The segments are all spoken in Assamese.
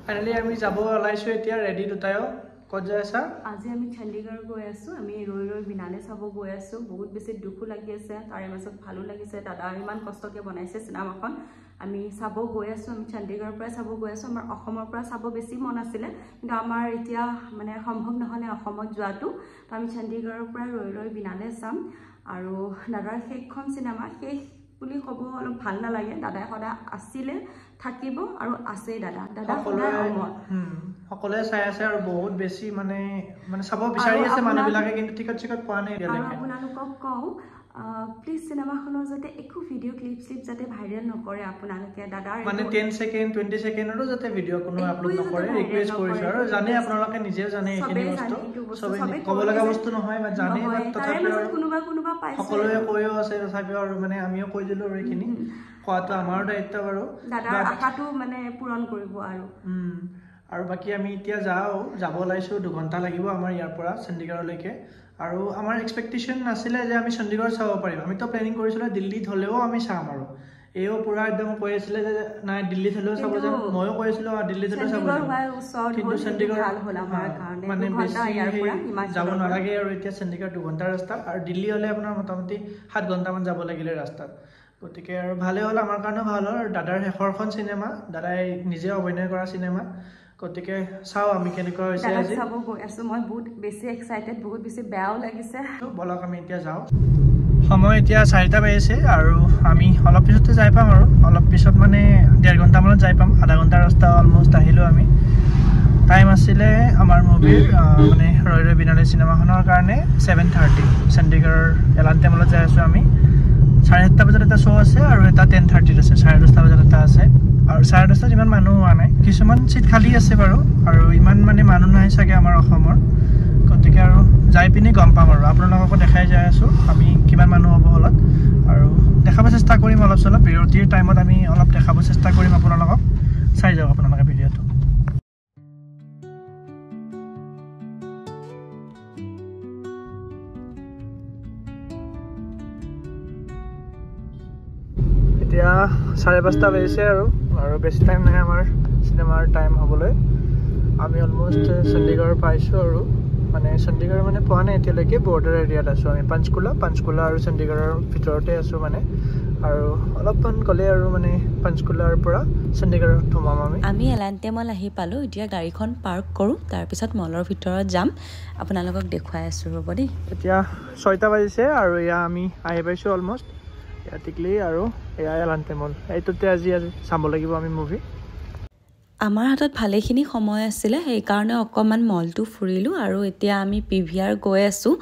ফাইনালি আমি যাব ওলাইছো এতিয়া ৰেডি দুটায়ো ক'ত যাই আছা আজি আমি চণ্ডীগড় গৈ আছো আমি ৰৈ ৰৈ বিনালে চাব গৈ আছো বহুত বেছি দুখো লাগি আছে তাৰে মাজত ভালো লাগিছে দাদা ইমান কষ্টকে বনাইছে সিনেমাখন আমি চাব গৈ আছো আমি চণ্ডীগড়ৰ পৰা চাব গৈ আছো আমাৰ অসমৰ পৰা চাব বেছি মন আছিল কিন্তু আমাৰ এতিয়া মানে সম্ভৱ নহলে অসমত যোৱাটো তো আমি চণ্ডীগড়ৰ পৰা ৰৈ ৰৈ বিনালে চাম আৰু দাদাৰ শেষখন সিনেমা শেষ বুলি ক'ব অলপ ভাল নালাগে দাদাই সদা আছিলে থাকিব আৰু আছে দাদা সদায় অমৰ সকলোৱে চাই আছে আৰু বহুত বেছি মানে চাব বিচাৰি আছে মানুহবিলাকে কিন্তু টিকট পোৱা নাই আৰু আপোনালোকক কওঁ প্লিজ সিনেমাখনৰ যাতে একো ভিডিঅ' ক্লিপ যাতে ভাইৰেল নকৰে আপোনালোকে দাদাৰ মানে 10 সেকেন্ড 20 সেকেন্ডৰো যাতে ভিডিঅ' কোনো আপলোড নকৰে ৰিকুৱেষ্ট কৰিছো আৰু জানে আপোনালোকে নিজেও জানে এইখিনি বস্তু সবে ক'ব লগা বস্তু নহয় বা জানে তথাপিও কোনোবা পাইছে সকলোৱে কৈও আছে তথাপিও আৰু মানে আমিও কৈ দিলো আৰু এইখিনি কোৱাটো আমাৰো দায়িত্ব বাৰু দাদাৰ আশাটো মানে পূৰণ কৰিব আৰু বাকি আমি এতিয়া যাব ওলাইছো 2 ঘণ্টা লাগিব আমাৰ ইয়াৰ পৰা চণ্ডীগড়লৈকে আৰু আমাৰ এক্সপেক্টেশন নাছিলে যে আমি চণ্ডীগড় চাব পাৰিম আমি তো প্লেনিং কৰিছিলো দিল্লীত হলেও আমি চাম আৰু এও পুৰা একদম কৈ আছিলে যে নাই দিল্লীত হলেও চাব যাম ময়ো কৈছিলো দিল্লীত হলেও চাব যাম কিন্তু চণ্ডীগড় ভাল হ'ল আমাৰ কাৰণে মানে বেছি ইয়াৰ পৰা যাব নালাগে আৰু এতিয়া চণ্ডীগড় 2 ঘণ্টাৰ ৰাস্তা আৰু দিল্লী হলে আপোনাৰ মোটামুটি 7 ঘণ্টামান যাব লাগিলে ৰাস্তাত গতিকে আৰু ভালে হ'ল আমাৰ কাৰণে ভাল হ'ল আৰু দাদাৰ শেষৰখন সিনেমা দাদাই নিজে অভিনয় কৰা সিনেমা গতিকে চাও আমি কেনেকুৱা হৈছে আজি চাব গৈ আছো মই বহুত বেছি এক্সাইটেড বহুত বেছি বেয়াও লাগিছে বলক আমি এতিয়া যাও সময় এতিয়া 4টা বাজিছে আৰু আমি অলপ পিছতে যাই পাম আৰু অলপ পিছত মানে 1.5 ঘণ্টা মানত যাই পাম আধা ঘণ্টা ৰাস্তা অলমোস্ট আহিলো আমি টাইম আছিলে আমাৰ মুভিৰ মানে ৰৈ ৰৈ বিনালে সিনেমাখনৰ কাৰণে 7:30 চণ্ডীগড়ৰ এলান্টেমলত যাই আছো আমি 7:30 বজাত এটা শ্ব' আছে আৰু এটা 10:30 আছে 10:30 বজাত এটা আছে আৰু 10:30 ইমান মানুহ হোৱা নাই কিছুমান সিট খালি আছে বাৰু আৰু ইমান মানে মানুহ নাই চাগে আমাৰ অসমৰ গতিকে আৰু যাই পিনি গম পাম আৰু আপোনালোকক দেখাই যাই আছো আমি কিমান মানুহ হ'ব হলত আৰু দেখাব চেষ্টা কৰিম অলপ চলপ বিৰতিৰ টাইমত আমি অলপ দেখাব চেষ্টা কৰিম আপোনালোকক চাই যাওক আপোনালোকে ভিডিঅ'টো এতিয়া 5:30 বাজিছে আৰু বেছি টাইম নাই আমাৰ সিনেমাৰ টাইম হ'বলৈ আমি অলমোষ্ট চণ্ডীগড় পাইছো আৰু মানে চণ্ডীগড় মানে পোৱা নাই এতিয়ালৈকে বৰ্ডাৰ এৰিয়াত আছো আমি পাঞ্চকুলা আৰু চণ্ডীগড়ৰ ভিতৰতে আছো মানে আৰু অলপমান গ'লে আৰু মানে পাঞ্চকুলাৰ পৰা চণ্ডীগড়ত সোমাম আমি এলান্টেমল আহি পালো এতিয়া গাড়ীখন পাৰ্ক কৰো তাৰ পিছত মলৰ ভিতৰত যাম আপোনালোকক দেখুৱাই আছো ৰ'ব দেই এতিয়া 6টা বাজিছে আৰু ইয়া আমি আহি পাইছো অলমোষ্ট টিকলি আৰু এয়া এলান্টেমল এইটোতে আজি চাব লাগিব আমি মুভি আমাৰ হাতত ভালেখিনি সময় আছিলে সেইকাৰণে অকণমান মলটো ফুৰিলোঁ আৰু এতিয়া আমি পিভিআৰ গৈ আছোঁ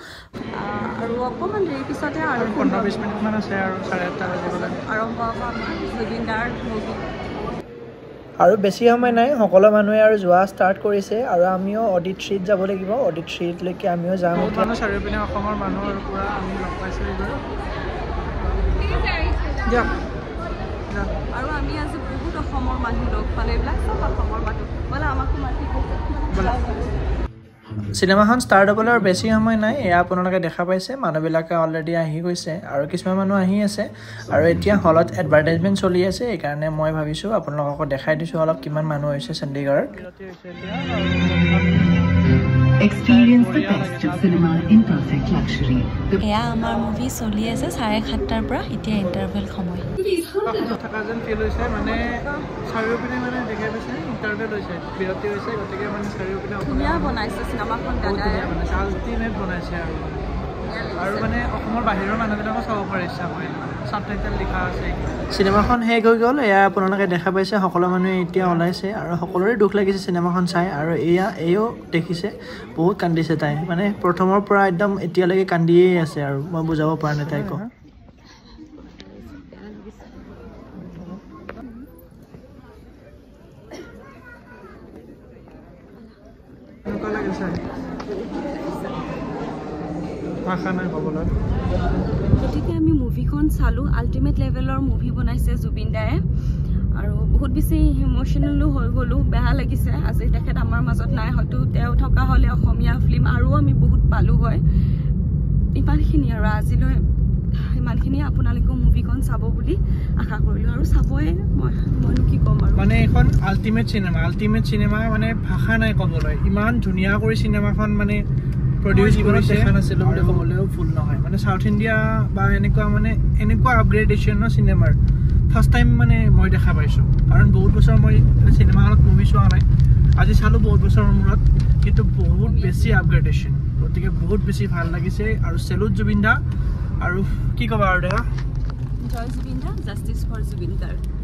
আৰু অকণমান দেৰি পিছতে আৰু 15-20 মিনিটমান আছে আৰু 8:30 বাজিবলৈ আৰম্ভ হ'ব আমাৰ জুবিনদাৰ মুভি আৰু বেছি সময় নাই সকলো মানুহে আৰু যোৱা ষ্টাৰ্ট কৰিছে আৰু আমিও অডিট 3 যাব লাগিব অডিট 3 লৈকে আমিও যাম মানুহ চাৰিওপিনে অসমৰ মানুহ আৰু পুৰা আমি লগ পাইছোঁ আৰু আমি আজি বহুত অসমৰ মানুহ লগ পালে এইবিলাক চব অসমৰ মানুহ বোলে আমাকো মাতিব সিনেমাখন ষ্টাৰ্ট হ'বলৈ আৰু বেছি সময় নাই এয়া আপোনালোকে দেখা পাইছে মানুহবিলাকে অলৰেডি আহি গৈছে আৰু কিছুমান মানুহ আহি আছে আৰু এতিয়া হলত এডভাৰটাইজমেণ্ট চলি আছে সেইকাৰণে মই ভাবিছোঁ আপোনালোকক দেখাই দিছোঁ অলপ কিমান মানুহ হৈছে চণ্ডীগড়ত Experience the best of cinema in perfect luxury. এয়া আমাৰ মুভি চলি আছে 7:30 পৰা এতিয়া ইণ্টাৰভেল সময় থকা যেন ফিল হৈছে মানে চাৰিওপিনে মানে দেখাই পাইছে ইণ্টাৰভেল হৈছে বিৰতি হৈছে গতিকে মানে চাৰিওপিনে ধুনীয়া বনাইছে চিনেমাখন দাদাই মানে আল্টিমেট বনাইছে আৰু মানে অসমৰ বাহিৰৰ মানুহবিলাকো চাব পাৰে ইচ্ছা হয় ছাবটাইটেল লিখা আছে চিনেমাখন শেষ হৈ গ'ল এয়া আপোনালোকে দেখা পাইছে সকলো মানুহে এতিয়া ওলাইছে আৰু সকলোৰে দুখ লাগিছে চিনেমাখন চাই আৰু এও দেখিছে বহুত কান্দিছে তাই মানে প্ৰথমৰ পৰা একদম এতিয়ালৈকে কান্দিয়েই আছে আৰু মই বুজাব পৰা নাই তাইক এনেকুৱা লাগিছে ভাষা নাই ক'বলৈ গতিকে আমি মুভিখন চালোঁ আল্টিমেট লেভেলৰ মুভি বনাইছে জুবিন দায়ে আৰু বহুত বেছি ইম'চনেলো হৈ গ'লোঁ বেয়া লাগিছে আজি তেখেত আমাৰ মাজত নাই হয়তো তেওঁ থকা হ'লে অসমীয়া ফিল্ম আৰু আমি বহুত পালোঁ হয় ইমানখিনি আৰু আজিলৈ ইমানখিনি আপোনালোকেও মুভিখন চাব বুলি আশা কৰিলোঁ আৰু চাবই মইনো কি ক'ম আৰু মানে এখন আল্টিমেট চিনেমা মানে ভাষা নাই ক'বলৈ ইমান ধুনীয়া কৰি চিনেমাখন মানে প্ৰডিউচ কৰিছে দেখা নাছিলোঁ বুলি ক'বলৈও ভুল নহয় মানে সাউথ ইণ্ডিয়া বা এনেকুৱা আপগ্ৰেডেশ্যন চিনেমাৰ ফাৰ্ষ্ট টাইম মানে মই দেখা পাইছোঁ কাৰণ বহুত বছৰ মই চিনেমা হলত মুভি চোৱা নাই আজি চালোঁ বহুত বছৰৰ মূৰত কিন্তু বহুত বেছি আপগ্ৰেডেশ্যন গতিকে বহুত বেছি ভাল লাগিছে আৰু চেলুট জুবিন দা আৰু কি ক'বা আৰু দেখা জয় জুবিন দা জাষ্টিছ ফৰ জুবিন গাৰ্গ